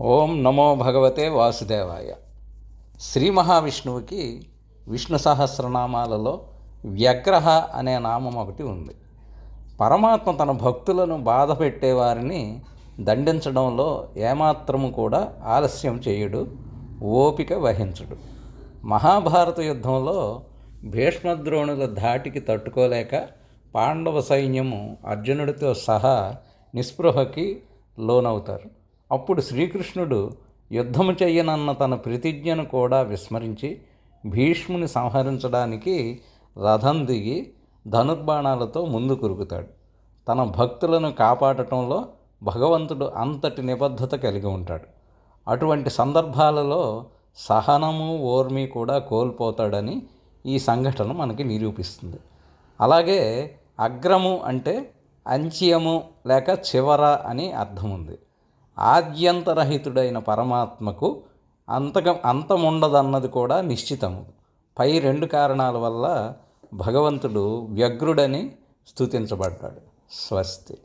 ఓం నమో భగవతే వాసుదేవాయ. శ్రీ మహావిష్ణువుకి విష్ణు సహస్రనామాలలో వ్యగ్రహ అనే నామం ఒకటి ఉంది. పరమాత్మ తన భక్తులను బాధ పెట్టేవారిని దండించడంలో ఏమాత్రము కూడా ఆలస్యం చేయడు, ఓపిక వహించడు. మహాభారత యుద్ధంలో భీష్మద్రోణుల ధాటికి తట్టుకోలేక పాండవ సైన్యము అర్జునుడితో సహా నిస్పృహకి లోనవుతారు. అప్పుడు శ్రీకృష్ణుడు యుద్ధము చెయ్యనన్న తన ప్రతిజ్ఞను కూడా విస్మరించి భీష్ముని సంహరించడానికి రథం దిగి ధనుర్బాణాలతో ముందు కురుకుతాడు. తన భక్తులను కాపాడటంలో భగవంతుడు అంతటి నిబద్ధత కలిగి ఉంటాడు. అటువంటి సందర్భాలలో సహనము, ఓర్మి కూడా కోల్పోతాడని ఈ సంఘటన మనకి నిరూపిస్తుంది. అలాగే అగ్రము అంటే అంత్యము లేక చివర అని అర్థం ఉంది. ఆద్యంతరహితుడైన పరమాత్మకు అంతముండదన్నది కూడా నిశ్చితము. పై రెండు కారణాల వల్ల భగవంతుడు వ్యగ్రుడని స్తుతించబడ్డాడు. స్వస్తి.